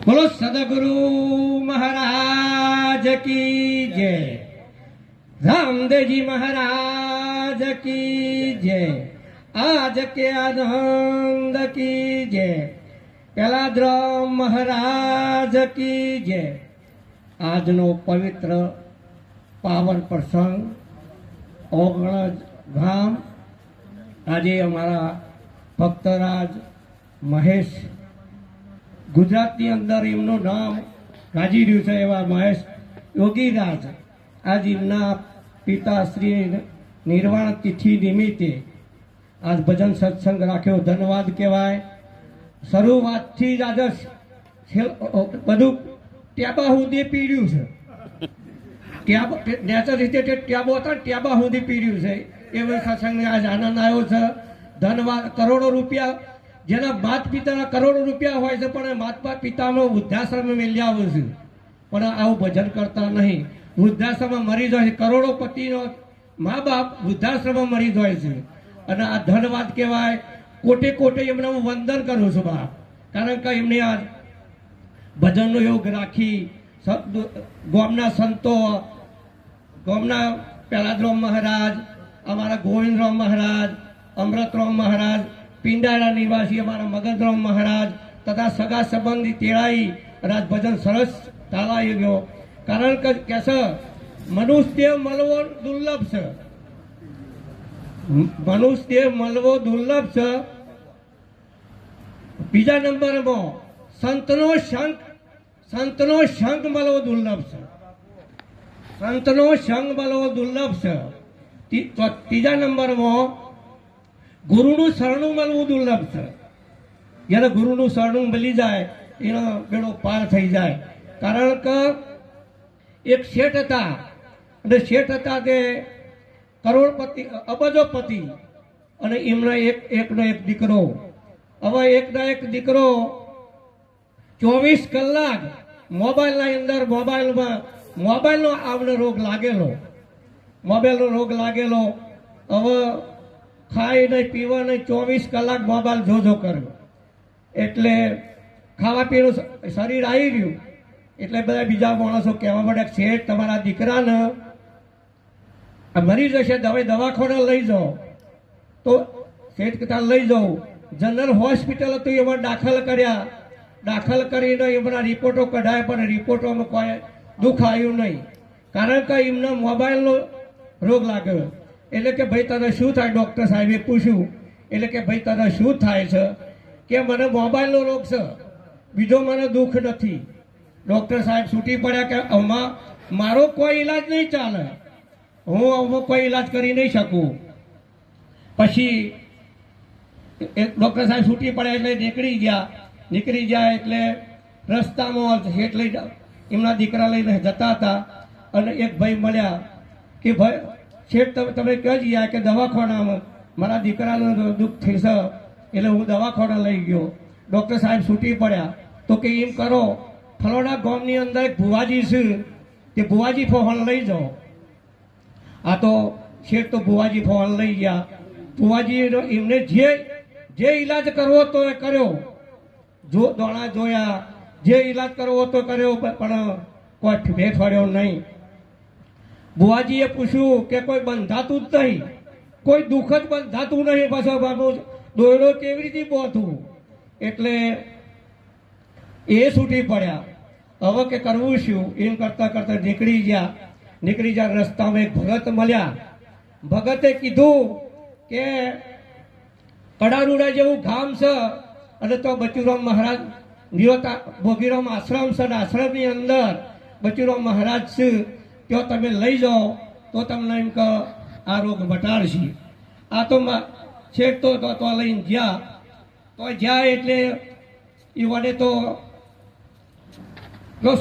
बोलो सदगुरु महाराज की जय, रामदेव जी महाराज की जय, आज के आनंद की जय, कलाद्राम महाराज की जय। આજનો પવિત્ર પાવન પ્રસંગ ઓગણજ ગામ આજે અમારા ભક્તરાજ મહેશ ગુજરાતની અંદર એમનું નામ ગાજી રહ્યું છે એવા મહેશ યોગીરાજ આજ એમના પિતાશ્રી નિર્વાણ તિથિ નિમિત્તે આજ ભજન સત્સંગ રાખ્યો, ધન્યવાદ કહેવાય। શરૂઆતથી જ આજે બધું ટ્યાબા સુધી પીડ્યું છે, નેચર રીતે ટ્યાબો હતા ટ્યાબા સુધી પીડ્યું છે એવો સત્સંગને આજ આનંદ આવ્યો છે। ધન્યવાદ। કરોડો રૂપિયા જેના માત પિતાના કરોડો રૂપિયા હોય છે પણ માતા પિતાનો વૃદ્ધાશ્રમ મેળ્યા આવે છે પણ આવું ભજન કરતા નહીં, વૃદ્ધાશ્રમમાં મરી જાય છે। કરોડોપતિનો મા બાપ વૃદ્ધાશ્રમમાં મરી જાય છે અને આ ધન્યવાદ કહેવાય। કોટે કોટે એમને હું વંદન કરું છું બાપ, કારણ કે એમને આ ભજનનો યોગ રાખી ગામના સંતો, ગામના પેલાદરામ મહારાજ, અમારા ગોવિંદરામ મહારાજ, અમૃતરામ મહારાજ, પિંડારા નિવાસી અમારા મગધરામ મહારાજ તથા સગા સંબંધી તેડાઈ રાજ ભજન સરસ ચાલાઈ ગયો। કારણ કે છે મનુષ્ય મળવો દુર્લભ છે, મનુષ્ય મળવો દુર્લભ છે। બીજા નંબરમાં સંતનો સંગ મળવો દુર્લભ છે, સંતનો સંગ મળવો દુર્લભ છે। ત્રીજા નંબરમાં ગુરુનું શરણું મળવું દુર્લભ છે। જ્યારે ગુરુનું શરણું મળી જાય એનો બેડો પાર થઈ જાય। કારણ કે એક શેઠ હતા અને શેઠ હતા તે કરોડપતિ અબજોપતિ અને એમનો એકનો એક દીકરો। હવે એકનો એક દીકરો 24 કલાક મોબાઈલના અંદર મોબાઈલનો આવનો રોગ લાગેલો, મોબાઈલનો રોગ લાગેલો। હવે ખાય નહીં પીવા નહીં 24 કલાક મોબાઈલ જોજો કર્યો એટલે ખાવા પીવાનું શરીર આવી રહ્યું એટલે બધા બીજા માણસો કહેવા માંડે શેઠ તમારા દીકરાને મરી જશે, દવાખાને લઈ જાઓ। તો શેઠ કહેતા લઈ જાઉં। જનરલ હોસ્પિટલ હતું એમાં દાખલ કર્યા, દાખલ કરીને એમના રિપોર્ટો કઢાય પણ રિપોર્ટોમાં કોઈ દુઃખ આવ્યું નહીં, કારણ કે એમને મોબાઈલનો રોગ લાગ્યો। એટલે કે ભાઈ તને શું થાય? ડૉક્ટર સાહેબે પૂછ્યું એટલે કે ભાઈ તને શું થાય છે? કે મને મોબાઈલનો રોગ છે, બીજો મને દુઃખ નથી। ડૉક્ટર સાહેબ છૂટી પડ્યા કે આમાં મારો કોઈ ઈલાજ નહીં ચાલે, હું આમાં કોઈ ઈલાજ કરી નહીં શકું। પછી ડૉક્ટર સાહેબ છૂટી પડ્યા એટલે નીકળી ગયા એટલે રસ્તામાં શેઠ લઈ એમના દીકરા લઈને જતા હતા અને એક ભાઈ મળ્યા કે ભાઈ શેઠ તમે ક્યાં ગયા? કે દવાખાનામાં મારા દીકરાનું દુઃખ થશે એટલે હું દવાખાના લઈ ગયો। ડૉક્ટર સાહેબ છૂટી પડ્યા તો કે એમ કરો ફલોના ગામની અંદર એક ભુવાજી છે તે ભુવાજી ફોહણ લઈ જાઓ। આ તો શેઠ તો ભુવાજી ફોહણ લઈ ગયા। ભુવાજી એમને જે ઈલાજ કરવો તો એ કર્યો, જો દોણા જોયા, જે ઈલાજ કરવો તો કર્યો પણ કોઈ ભેટ ફર્યો નહીં। બુવાજીએ પૂછ્યું કે કોઈ બંધાતું જ નહીં, કોઈ દુઃખ જ બંધાતું નહીં, પાછો બાબુ દોયડો કેવી રીતે પહોંચવું? એટલે એ છૂટી પડ્યા। હવે કે કરવું શું? એમ કરતા કરતા નીકળી ગયા। રસ્તામાં એક ભગત મળ્યા। ભગતે કીધું કે કડારુડા જેવું ગામ છે અને તો બચુરામ મહારાજ ભોગીરામ આશ્રમ છે, આશ્રમની અંદર બચુરામ મહારાજ છે, ત્યાં તમે લઈ જાઓ તો તમને એમ કે આ રોગ મટાડશે। આ તો છેક તો લઈને જ્યાં એટલે એવાને તો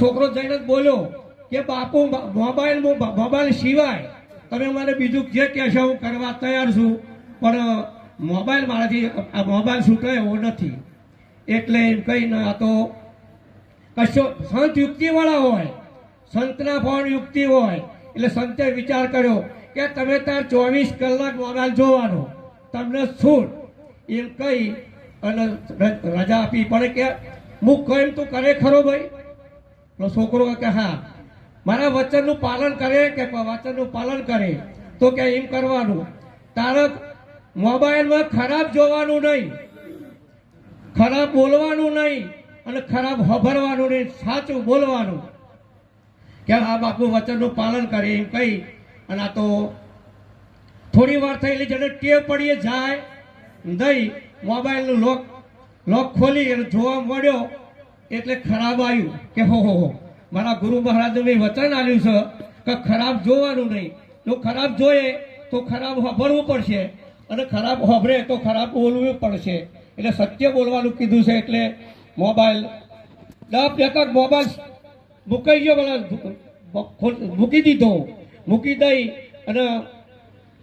છોકરો જઈને જ બોલ્યો કે બાપુ મોબાઈલ સિવાય તમે મને બીજું જે કહેશો હું કરવા તૈયાર છું, પણ મોબાઈલ મારાથી આ મોબાઈલ છૂટે એવો નથી। એટલે એમ કહીને આ તો કશો સંત યુક્તિવાળા હોય, સંતના પણ યુક્તિ હોય એટલે સંતે વિચાર કર્યો કે તમે તાર 24 કલાક મોબાઈલ જોવાનો, તમને છૂટ એમ કહી અને રજા આપી। પણ કે હું કહું તું કરે ખરો ભાઈ? તો છોકરો કે હા, મારા વચનનું પાલન કરે કે વચનનું પાલન કરે તો કે એમ કરવાનું, તારે મોબાઈલમાં ખરાબ જોવાનું નહીં, ખરાબ બોલવાનું નહીં અને ખરાબ સાંભળવાનું નહીં, સાચું બોલવાનું. કે આ બાપુ વચનનું પાલન કરે એમ કહી અને આ તો થોડી વાર થયેલી જેને ટેવ પડીએ જાય નહીં, મોબાઈલનું લોક ખોલી અને જોવા મળ્યો એટલે ખરાબ આવ્યું કે હો મારા ગુરુ મહારાજે મેં વચન આપ્યું છે કે ખરાબ જોવાનું નહીં. જો ખરાબ જોઈએ તો ખરાબ સાંભળવું પડશે અને ખરાબ સાંભળે તો ખરાબ બોલવું પડશે. એટલે સત્ય બોલવાનું કીધું છે. એટલે મોબાઈલ 10 પેકર મોબાઈલ મૂકાઈ ગયો, મૂકી દીધો, મૂકી દઈ અને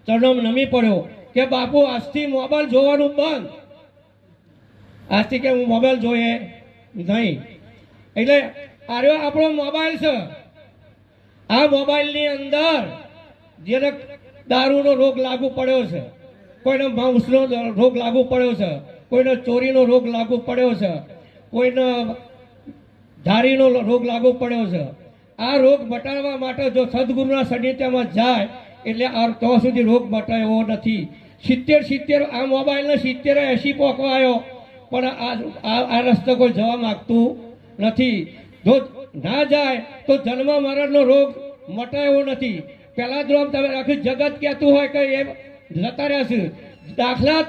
ચરણોમાં નમી પડ્યો કે બાપુ આજથી મોબાઈલ જોવાનું બંધ, આજથી કે હું મોબાઈલ જોઈએ નહીં. એટલે આર્યો આપણો મોબાઈલ છે. આ મોબાઈલની અંદર જેને દારૂનો રોગ લાગુ પડ્યો છે, કોઈને માંસનો રોગ લાગુ પડ્યો છે, કોઈને ચોરીનો રોગ લાગુ પડ્યો છે, કોઈને ધારીનો રોગ લાગુ પડ્યો છે. આ રોગ મટાડવા માટે જો સદગુરુના સાનિધ્યમાં જાય એટલે આ તો સુધી રોગ મટાય એવો નથી. 70 આ મોબાઈલને 70-80 પોકવા આવ્યો પણ આ રસ્તે કોઈ જવા માગતું નથી. જો ના જાય તો જન્મ મરણનો રોગ મટાય એવો નથી. પહેલા જો તમે આખી જગત કહેતું હોય કે એ જતા રહેશે. દાખલા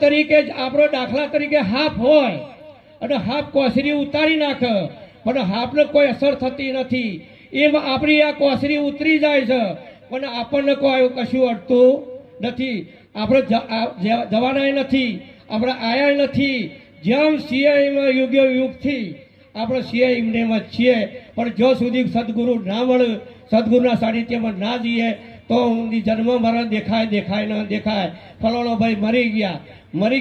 તરીકે હાફ હોય અને હાફ કોસરી ઉતારી નાખે પણ હાફને કોઈ અસર થતી નથી. એમ આપણી આ કોસરી ઉતરી જાય છે પણ આપણને કોઈ કશું અડતું નથી. આપણે જવાના નથી, આપણે આયા નથી. જેમ સીઆઈમાં યુગથી આપણે સીઆઈમાં છીએ પણ જો સુધી સદગુરુ ના મળે, સદગુરુના સાનિધ્યમાં ના જઈએ તો જન્મ મરણ દેખાય ન દેખાય. ફલાણો ભાઈ મરી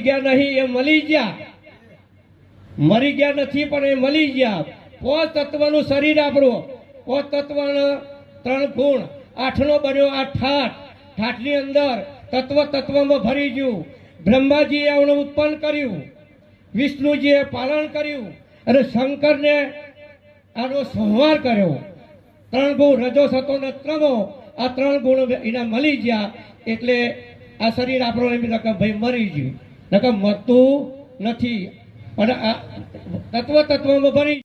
ગયા નહીં, એ મળી ગયા. મરી ગયા નથી પણ એ મળી ગયા. 5 તત્વનું શરીર આપણું, 5 તત્વના 3 ગુણ, 8નો બન્યો 8 ઠાઠ, ઠાઠની અંદર તત્વમાં ભરી ગયું. બ્રહ્માજીએ એમણે ઉત્પન્ન કર્યું, વિષ્ણુજીએ પાલન કર્યું અને શંકરને આનો સંહાર કર્યો. 3 ગુણ રજો સતો ને ત્રમો, આ 3 ગુણ એના મળી ગયા એટલે આ શરીર આપણો એમ નકર ભાઈ મરી ગયું, નકર મરતું નથી. અને આ તત્વમાં ભરી